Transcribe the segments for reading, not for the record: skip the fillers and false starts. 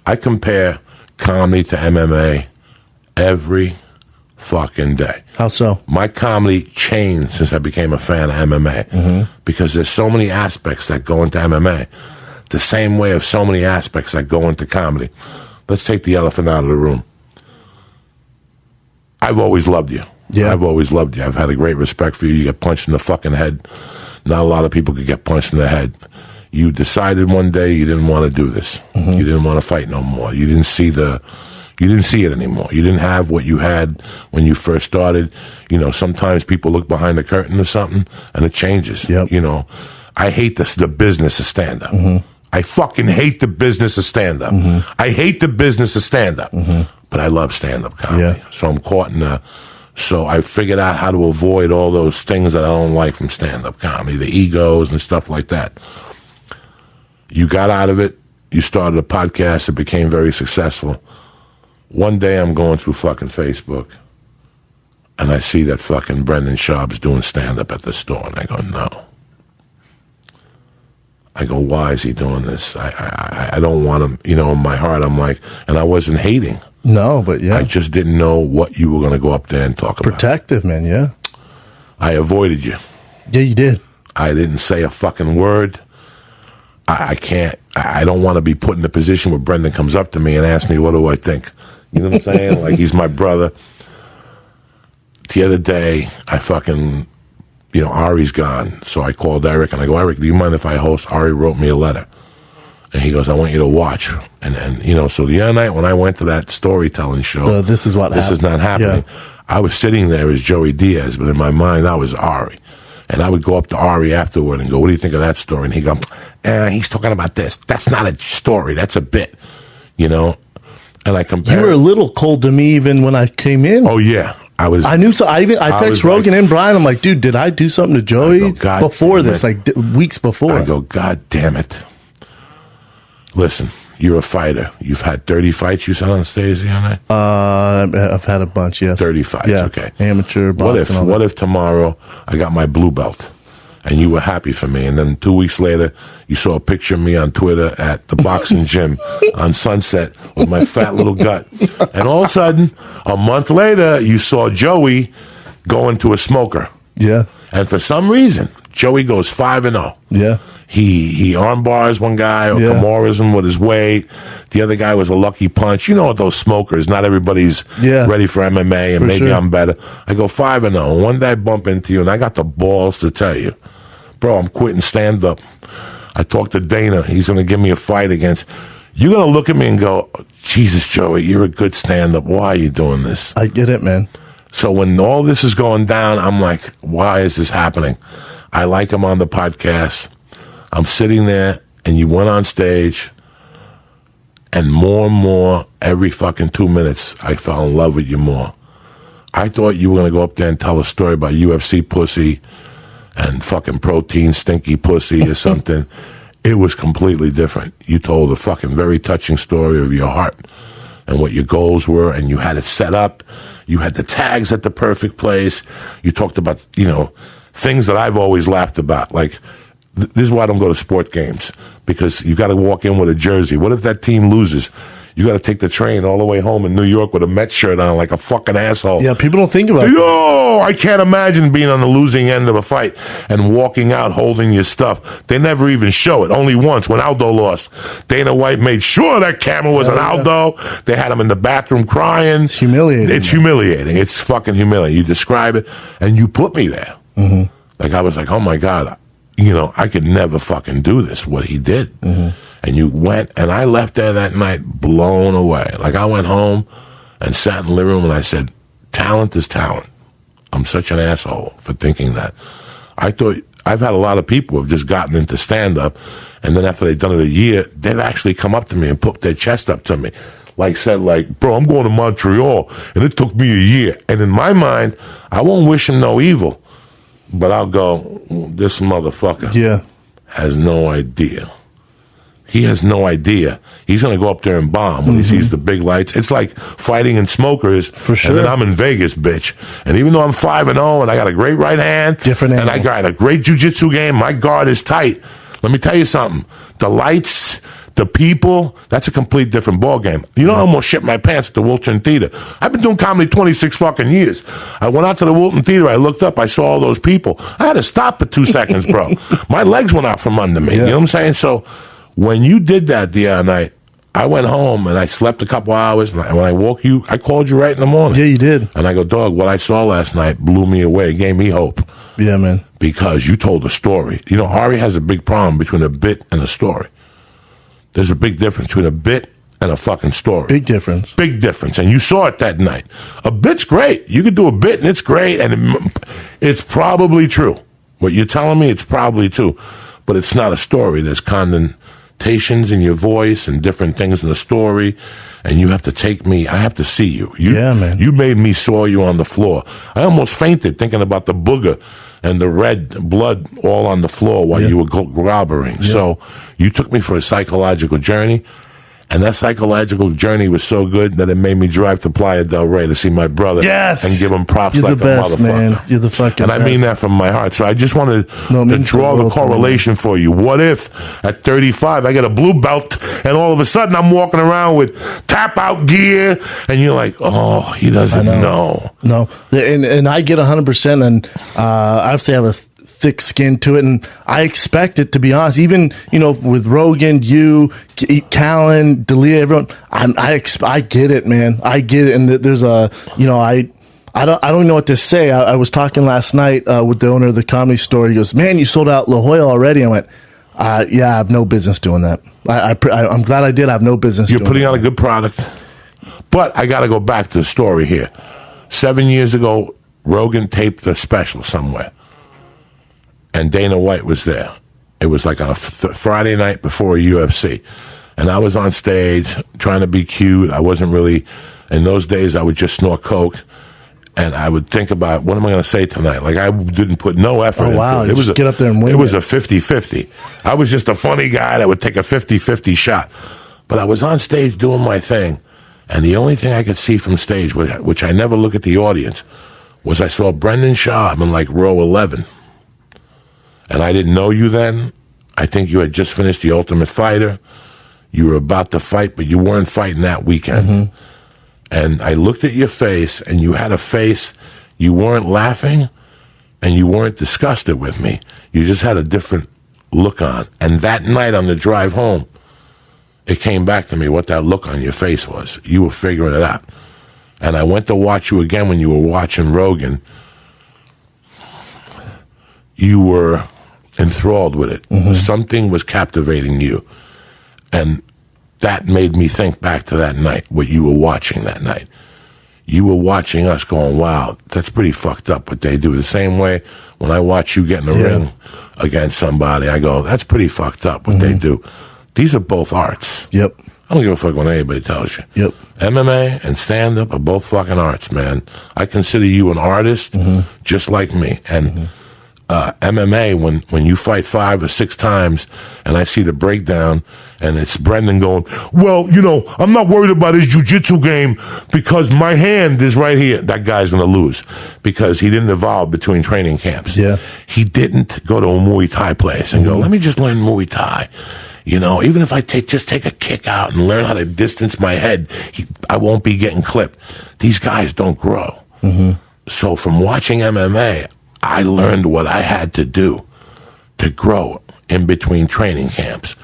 I compare comedy to MMA every fucking day. How so? My comedy changed since I became a fan of MMA because there's so many aspects that go into MMA. The same way of so many aspects that go into comedy. Let's take the elephant out of the room. I've always loved you. Yeah. I've always loved you. I've had a great respect for you. You get punched in the fucking head. Not a lot of people could get punched in the head. You decided one day you didn't want to do this. You didn't want to fight no more. You didn't see it anymore. You didn't have what you had when you first started. You know, sometimes people look behind the curtain or something and it changes. Yep. You know, I hate the business of stand-up. I fucking hate the business of stand-up. I hate the business of stand-up. But I love stand-up comedy. Yeah. So I'm caught in so I figured out how to avoid all those things that I don't like from stand-up comedy, the egos and stuff like that. You got out of it. You started a podcast. It became very successful. One day I'm going through fucking Facebook and I see that fucking Brendan Schaub's doing stand-up at the store. And I go, no. I go, why is he doing this? I don't want him. You know, in my heart, I'm like, and I wasn't hating. No, but yeah. I just didn't know what you were going to go up there and talk about. Protective, man, yeah. I avoided you. Yeah, you did. I didn't say a fucking word. I can't. I don't want to be put in a position where Brendan comes up to me and asks me, what do I think? You know what I'm saying? Like, he's my brother. The other day, I fucking, you know, Ari's gone. So I called Eric and I go, Eric, do you mind if I host? Ari wrote me a letter. And he goes, I want you to watch. And you know, so the other night when I went to that storytelling show, this is not happening. Yeah. I was sitting there as Joey Diaz, but in my mind, I was Ari. And I would go up to Ari afterward and go, what do you think of that story? And he'd go, he's talking about this. That's not a story. That's a bit, you know? And I compared. You were a little cold to me even when I came in. Oh, yeah. I knew so. I text Rogan and Brian. I'm like, dude, did I do something to Joey before this? Like weeks before. I go, God damn it. Listen, you're a fighter. You've had 30 fights, you said on stage the other night? I've had a bunch, yes. 30 fights, yeah. Okay. Amateur boxing. What if tomorrow I got my blue belt and you were happy for me, and then 2 weeks later you saw a picture of me on Twitter at the boxing gym on Sunset with my fat little gut, and all of a sudden, a month later, you saw Joey go into a smoker. Yeah. And for some reason, Joey goes 5-0. Yeah. He arm bars one guy, or Kimura's him with his weight. The other guy was a lucky punch. You know what those smokers, not everybody's ready for MMA, and for maybe sure. I'm better. I go 5-0. One day I bump into you, and I got the balls to tell you, bro, I'm quitting stand-up. I talked to Dana. He's going to give me a fight against. You're going to look at me and go, Jesus, Joey, you're a good stand-up. Why are you doing this? I get it, man. So when all this is going down, I'm like, why is this happening? I like him on the podcast. I'm sitting there, and you went on stage, and more, every fucking 2 minutes, I fell in love with you more. I thought you were going to go up there and tell a story about UFC pussy and fucking protein stinky pussy or something. It was completely different. You told a fucking very touching story of your heart and what your goals were, and you had it set up. You had the tags at the perfect place. You talked about, you know, things that I've always laughed about, like, this is why I don't go to sport games, because you got to walk in with a jersey. What if that team loses? You got to take the train all the way home in New York with a Mets shirt on like a fucking asshole. Yeah, people don't think about it. Yo, I can't imagine being on the losing end of a fight and walking out holding your stuff. They never even show it. Only once, when Aldo lost. Dana White made sure that camera was on Aldo. They had him in the bathroom crying. It's humiliating. It's humiliating. It's fucking humiliating. You describe it, and you put me there. Like, I was like, oh my God, you know, I could never fucking do this, what he did. And you went, and I left there that night blown away. Like, I went home and sat in the living room, and I said, talent is talent. I'm such an asshole for thinking that. I thought, I've had a lot of people who have just gotten into stand-up, and then after they've done it a year, they've actually come up to me and put their chest up to me. Like, said, like, bro, I'm going to Montreal, and it took me a year. And in my mind, I won't wish him no evil. But I'll go, this motherfucker has no idea. He has no idea. He's going to go up there and bomb when he sees the big lights. It's like fighting in smokers. For sure. And then I'm in Vegas, bitch. And even though I'm 5-0 and I got a great right hand, and I got a great jiu-jitsu game, my guard is tight. Let me tell you something. The lights, The people, that's a complete different ballgame. You know, I almost shit my pants at the Wilton Theater. I've been doing comedy 26 fucking years. I went out to the Wilton Theater. I looked up. I saw all those people. I had to stop for 2 seconds, bro. My legs went out from under me. You know what I'm saying? So when you did that the other night, I went home and I slept a couple hours. And when I woke you, I called you right in the morning. Yeah, you did. And I go, dog, what I saw last night blew me away. It gave me hope. Yeah, man. Because you told a story. You know, Ari has a big problem between a bit and a story. There's a big difference between a bit and a fucking story. Big difference. Big difference. And you saw it that night. A bit's great. You could do a bit and it's great. And it's probably true. What you're telling me, it's probably true. But it's not a story. There's connotations in your voice and different things in the story. And you have to take me. I have to see you. Yeah, man. You made me saw you on the floor. I almost fainted thinking about the booger and the red blood all on the floor while you were grobbering. Yeah. So you took me for a psychological journey, and that psychological journey was so good that it made me drive to Playa del Rey to see my brother and give him props. You're like the best, a motherfucker. Man. You're the fucking and I best. mean that from my heart. So I just wanted to draw the correlation for you. What if at 35 I get a blue belt and all of a sudden I'm walking around with tap out gear and you're like, oh, he doesn't know. No, and I get 100%, and I have to have a thick skin to it, and I expect it, to be honest. Even, you know, with Rogan, you, Callan, D'Elia, everyone, I get it, man. I get it, and there's a, you know, I don't know what to say. I was talking last night with the owner of the Comedy Store. He goes, man, you sold out La Jolla already. I went, yeah, I have no business doing that. I'm glad I did. I have no business You're doing putting out a good product. But I got to go back to the story here. 7 years ago, Rogan taped a special somewhere. And Dana White was there. It was like on a Friday night before a UFC. And I was on stage trying to be cute. I wasn't really, in those days, I would just snort coke. And I would think about, what am I going to say tonight? Like, I didn't put no effort into it. It was get up there and win. It was a 50-50. I was just a funny guy that would take a 50-50 shot. But I was on stage doing my thing. And the only thing I could see from stage, which I never look at the audience, was I saw Brendan Schaub in like row 11. And I didn't know you then. I think you had just finished The Ultimate Fighter. You were about to fight, but you weren't fighting that weekend. Mm-hmm. And I looked at your face, and you had a face, you weren't laughing, and you weren't disgusted with me. You just had a different look on. And that night on the drive home, it came back to me what that look on your face was. You were figuring it out. And I went to watch you again when you were watching Rogan. You were enthralled with it. Mm-hmm. Something was captivating you. And that made me think back to that night, what you were watching that night. You were watching us going, wow, that's pretty fucked up what they do. The same way when I watch you get in the ring against somebody, I go, that's pretty fucked up what they do. These are both arts. Yep. I don't give a fuck what anybody tells you. Yep. MMA and stand-up are both fucking arts, man. I consider you an artist just like me. And MMA, when you fight 5 or 6 times and I see the breakdown and it's Brendan going, well, you know, I'm not worried about his jiu-jitsu game because my hand is right here. That guy's going to lose because he didn't evolve between training camps. Yeah. He didn't go to a Muay Thai place and go, let me just learn Muay Thai. You know, even if I just take a kick out and learn how to distance my head, I won't be getting clipped. These guys don't grow. Mm-hmm. So from watching MMA, I learned what I had to do to grow in between training camps.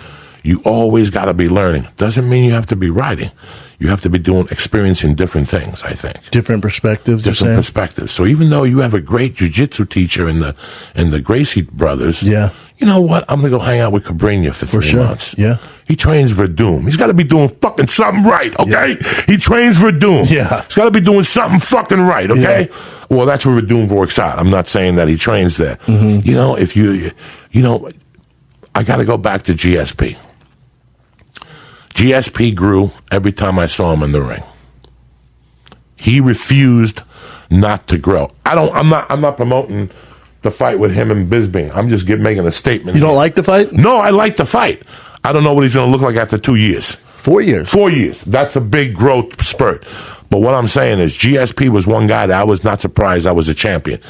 You always got to be learning. Doesn't mean you have to be writing. You have to be experiencing different things, I think. Different perspectives. Different perspectives. So even though you have a great jiu-jitsu teacher in the Gracie brothers, you know what? I'm going to go hang out with Cabrinha for 3 months. Yeah. He trains Verdum. He's got to be doing fucking something right, okay? Yeah. He trains Verdum. Yeah. He's got to be doing something fucking right, okay? Yeah. Well, that's where Verdum works out. I'm not saying that he trains there. Mm-hmm. You know, if you know, I got to go back to GSP. GSP grew every time I saw him in the ring. He refused not to grow. I'm not promoting the fight with him and Bisbee. I'm just making a statement. You don't like the fight? No, I like the fight. I don't know what he's going to look like after 2 years. 4 years. 4 years. That's a big growth spurt. But what I'm saying is GSP was one guy that I was not surprised I was a champion.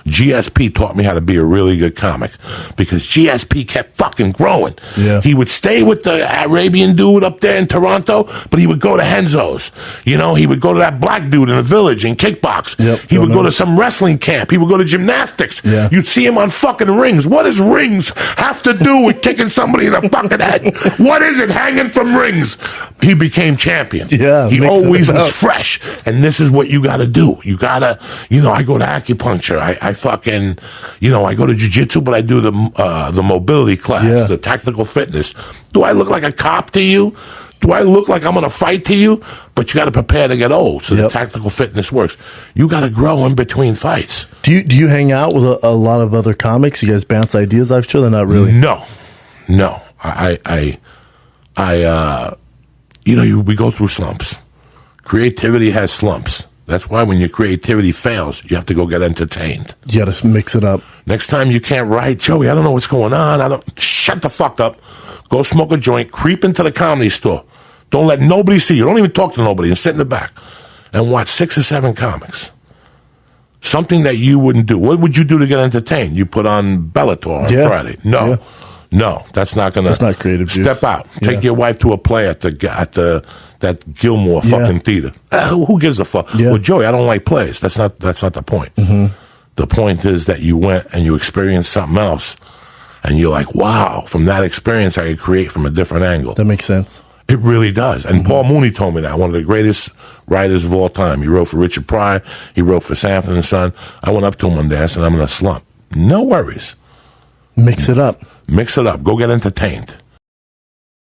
GSP taught me how to be a really good comic because GSP kept fucking growing. Yeah. He would stay with the Arabian dude up there in Toronto, but he would go to Henzo's. You know, he would go to that black dude in the village and kickbox. Yep, he would go to some wrestling camp. He would go to gymnastics. Yeah. You'd see him on fucking rings. What does rings have to do with kicking somebody in the fucking head? What is it hanging from rings? He became champion. Yeah, he mix it always up. was fresh. And this is what you got to do. You got to, you know, I go to acupuncture. I fucking, you know, I go to jiu-jitsu, but I do the mobility class, the tactical fitness. Do I look like a cop to you? Do I look like I'm going to fight to you? But you got to prepare to get old. So the tactical fitness works. You got to grow in between fights. Do you hang out with a lot of other comics? You guys bounce ideas? I'm sure they're not really. No. You know, we go through slumps. Creativity has slumps. That's why when your creativity fails, you have to go get entertained. You got to mix it up. Next time you can't write, Joey, I don't know what's going on. Shut the fuck up. Go smoke a joint. Creep into the comedy store. Don't let nobody see you. Don't even talk to nobody and sit in the back and watch 6 or 7 comics. Something that you wouldn't do. What would you do to get entertained? You put on Bellator on Friday. No. Yeah. No, that's not gonna. That's not creative. Step out. Take your wife to a play at that Gilmore fucking theater. Who gives a fuck? Yeah. Well, Joey, I don't like plays. That's not the point. Mm-hmm. The point is that you went and you experienced something else, and you're like, wow. From that experience, I could create from a different angle. That makes sense. It really does. And Paul Mooney told me that, one of the greatest writers of all time. He wrote for Richard Pryor. He wrote for Sanford and Son. I went up to him one day. I said, I'm in a slump. No worries. Mix it up. Mix it up. Go get entertained.